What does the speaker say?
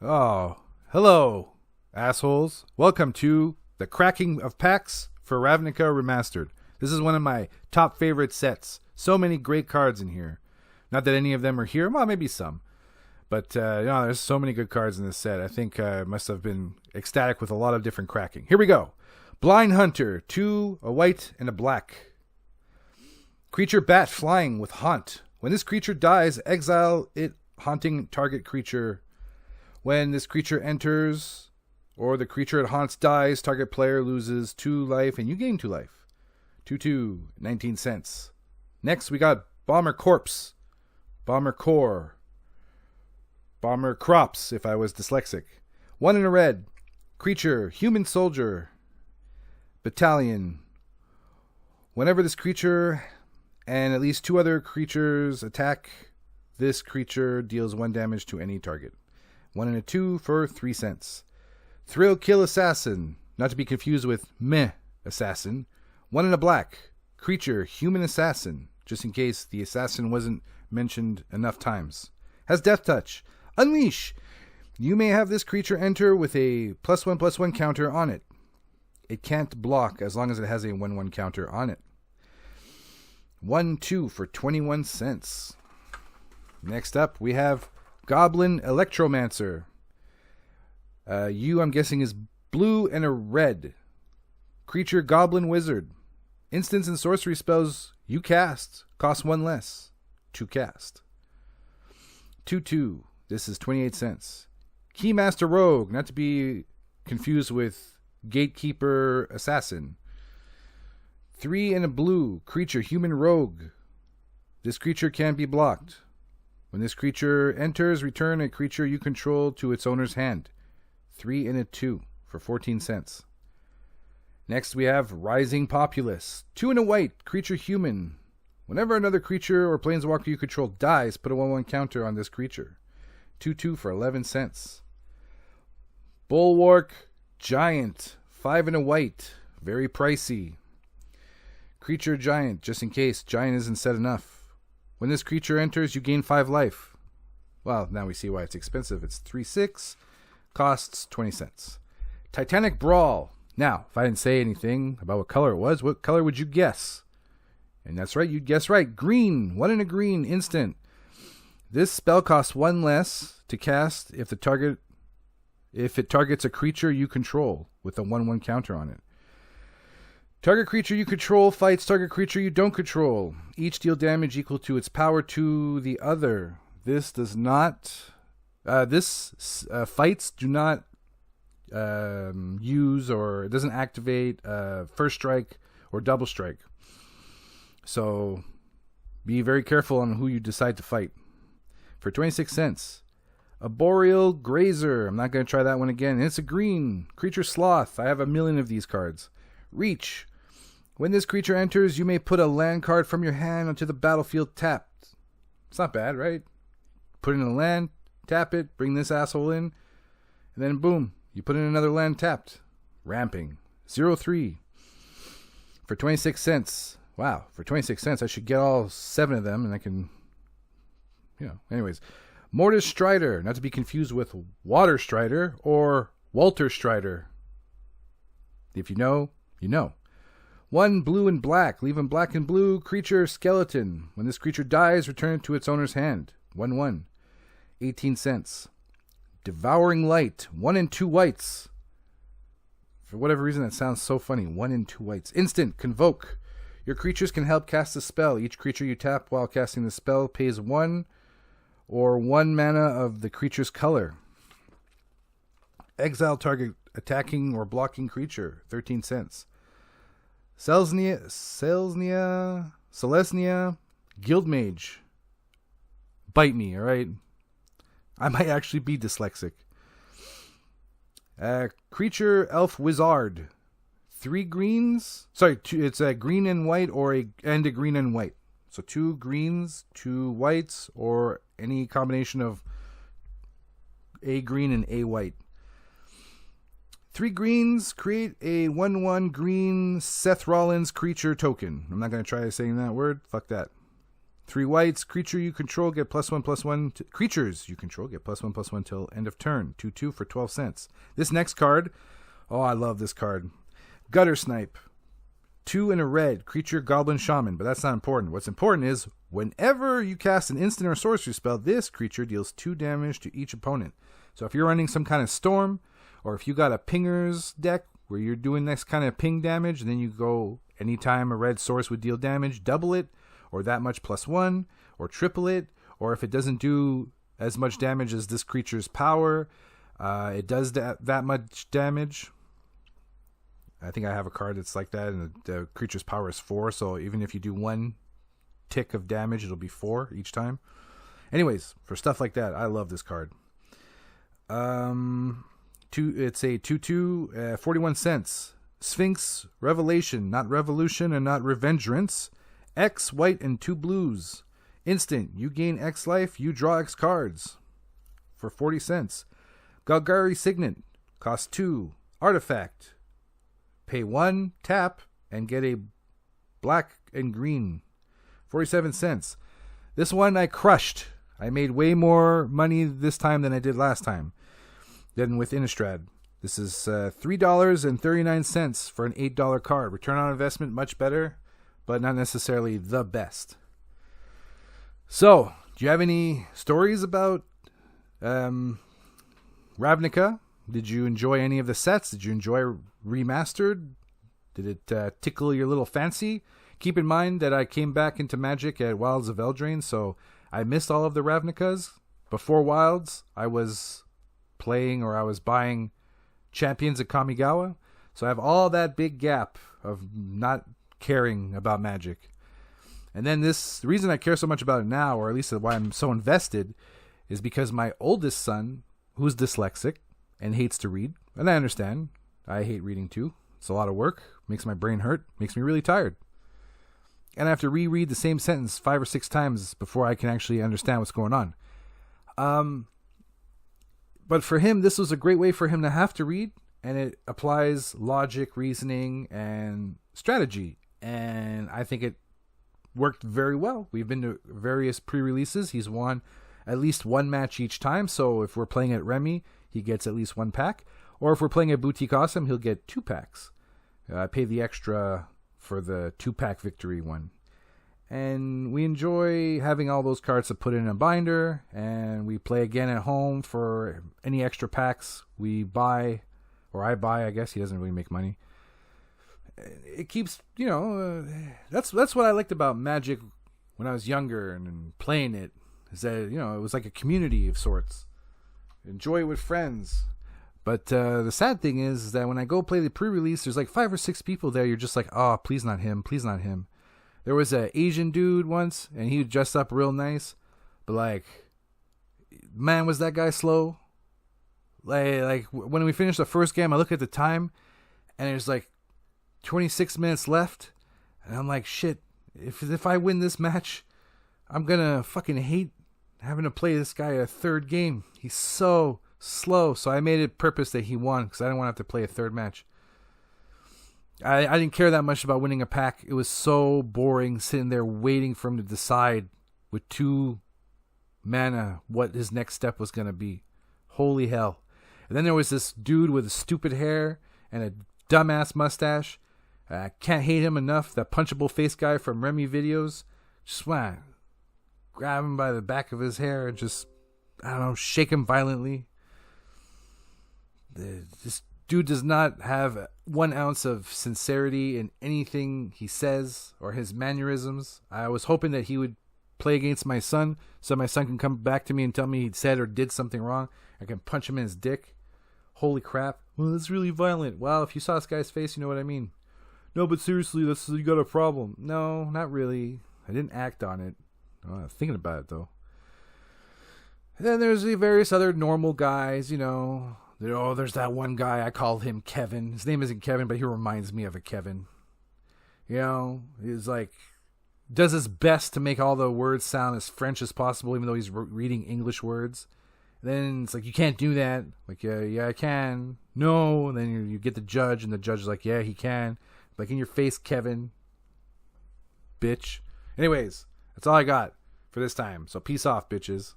Oh, hello, assholes. Welcome to the cracking of packs for Ravnica Remastered. This is one of my top favorite sets. So many great cards in here. Not that any of them are here. Well, maybe some. But, there's so many good cards in this set. I think I must have been ecstatic with a lot of different cracking. Here we go. Blind Hunter. 2, a white, and a black. Creature bat flying with haunt. When this creature dies, exile it haunting target creature. When this creature enters, or the creature it haunts dies, target player loses 2 life, and you gain 2 life. 2/2, 19 cents. Next, we got Bomber Corpse, Bomber Core, Bomber Crops, if I was dyslexic. 1 in a red. Creature, Human Soldier, Battalion. Whenever this creature and at least 2 other creatures attack, this creature deals 1 damage to any target. 1 and a 2 for 3 cents. Thrill Kill Assassin, not to be confused with Meh Assassin. 1 and a black. Creature, Human Assassin, just in case the assassin wasn't mentioned enough times. Has Death Touch. Unleash. You may have this creature enter with a +1/+1 counter on it. It can't block as long as it has a 1/1 counter on it. 1/2 for 21 cents. Next up, we have Goblin Electromancer. I'm guessing, is blue and a red. Creature, Goblin Wizard. Instants and sorcery spells you cast cost 1 less to cast. 2/2. This is 28 cents. Keymaster Rogue, not to be confused with Gatekeeper Assassin. 3 and a blue. Creature, Human Rogue. This creature can be blocked. When this creature enters, return a creature you control to its owner's hand. 3 and a 2 for 14 cents. Next, we have Rising Populace. 2 and a white. Creature, Human. Whenever another creature or planeswalker you control dies, put a 1/1 counter on this creature. 2/2 for 11 cents. Bulwark Giant. 5 and a white. Very pricey. Creature, Giant, just in case Giant isn't said enough. When this creature enters, you gain 5 life. Well, now we see why it's expensive. It's 3/6, costs 20 cents. Titanic Brawl. Now, if I didn't say anything about what color it was, what color would you guess? And that's right, you'd guess right. Green. 1 in a green, instant. This spell costs 1 less to cast if it targets a creature you control with a 1/1 counter on it. Target creature you control fights target creature you don't control. Each deal damage equal to its power to the other. This does not... fights do not use, or it doesn't activate first strike or double strike. So be very careful on who you decide to fight. For 26 cents. Arboreal Grazer. I'm not going to try that one again. It's a green. Creature Sloth. I have a million of these cards. Reach. When this creature enters, you may put a land card from your hand onto the battlefield tapped. It's not bad, right? Put in a land, tap it, bring this asshole in, and then boom, you put in another land tapped. Ramping. 0/3. For 26 cents. Wow, for 26 cents, I should get all 7 of them, and I can, anyways. Mortis Strider, not to be confused with Water Strider or Walter Strider. If you know, you know. 1 blue and black, leave them black and blue. Creature, Skeleton. When this creature dies, return it to its owner's hand. 1/1. 18 cents. Devouring Light, 1 and 2 whites. For whatever reason, that sounds so funny. 1 and 2 whites. Instant, Convoke. Your creatures can help cast a spell. Each creature you tap while casting the spell pays 1 or 1 mana of the creature's color. Exile target attacking or blocking creature. 13 cents. Selesnya, Guildmage. Bite me, alright? I might actually be dyslexic. Creature, Elf Wizard. 3 greens. Sorry, it's a green and white and a green and white. So 2 greens, 2 whites, or any combination of a green and a white. 3 greens, create a 1/1 green Seth Rollins creature token. I'm not going to try saying that word. Fuck that. 3 whites. Creature you control get +1/+1. Creatures you control get +1/+1 till end of turn. 2/2 for 12 cents. This next card, oh, I love this card. Gutter Snipe. 2 and a red. Creature, Goblin, Shaman. But that's not important. What's important is whenever you cast an instant or sorcery spell, this creature deals 2 damage to each opponent. So if you're running some kind of storm, or if you got a pingers deck where you're doing this kind of ping damage, and then you go anytime a red source would deal damage, double it, or that much +1, or triple it, or if it doesn't do as much damage as this creature's power, it does that much damage. I think I have a card that's like that, and the creature's power is 4, so even if you do 1 tick of damage, it'll be 4 each time. Anyways, for stuff like that, I love this card. It's a 2/2, 41 cents. Sphinx Revelation, not Revolution and not Revengeance. X white and 2 blues. Instant, you gain X life, you draw X cards. For 40 cents. Golgari Signet, cost 2. Artifact. Pay 1, tap, and get a black and green. 47 cents. This one I crushed. I made way more money this time than I did last time. Than with Innistrad. This is $3.39 for an $8 card. Return on investment, much better, but not necessarily the best. So, do you have any stories about Ravnica? Did you enjoy any of the sets? Did you enjoy Remastered? Did it tickle your little fancy? Keep in mind that I came back into Magic at Wilds of Eldraine, so I missed all of the Ravnicas. Before Wilds, I was playing or I was buying Champions at Kamigawa, so I have all that big gap of not caring about Magic. And then the reason I care so much about it now, or at least why I'm so invested, is because my oldest son, who's dyslexic and hates to read, and I understand, I hate reading too. It's a lot of work, makes my brain hurt, makes me really tired. And I have to reread the same sentence 5 or 6 times before I can actually understand what's going on. But for him, this was a great way for him to have to read, and it applies logic, reasoning, and strategy. And I think it worked very well. We've been to various pre-releases. He's won at least 1 match each time. So if we're playing at Remy, he gets at least 1 pack. Or if we're playing at Boutique Awesome, he'll get 2 packs. I pay the extra for the 2-pack victory one. And we enjoy having all those cards to put in a binder, and we play again at home for any extra packs we buy, or I buy, I guess. He doesn't really make money. It keeps, that's what I liked about Magic when I was younger and playing it, is that, it was like a community of sorts. Enjoy it with friends. But the sad thing is that when I go play the pre-release, there's like 5 or 6 people there. You're just like, oh, please not him, please not him. There was an Asian dude once, and he dressed up real nice. But like, man, was that guy slow. Like when we finished the first game, I look at the time, and there's like 26 minutes left. And I'm like, shit, if I win this match, I'm gonna fucking hate having to play this guy a third game. He's so slow. So I made it purpose that he won, because I didn't want to have to play a third match. I didn't care that much about winning a pack. It was so boring sitting there waiting for him to decide with 2 mana what his next step was going to be. Holy hell. And then there was this dude with stupid hair and a dumbass mustache. I can't hate him enough. That punchable face guy from Remy videos. Just want to grab him by the back of his hair and just, I don't know, shake him violently. This dude does not have 1 ounce of sincerity in anything he says or his mannerisms. I was hoping that he would play against my son so my son can come back to me and tell me he said or did something wrong. I can punch him in his dick. Holy crap. Well, that's really violent. Well, if you saw this guy's face, you know what I mean. No, but seriously, you got a problem. No, not really. I didn't act on it. I'm thinking about it, though. And then there's the various other normal guys, there's that one guy, I call him Kevin. His name isn't Kevin, but he reminds me of a Kevin. He's like, does his best to make all the words sound as French as possible, even though he's reading English words. And then it's like, you can't do that. Like, yeah, I can. No. And then you get the judge, and the judge is like, yeah, he can. Like, in your face, Kevin. Bitch. Anyways, That's all I got for this time. So peace off, bitches.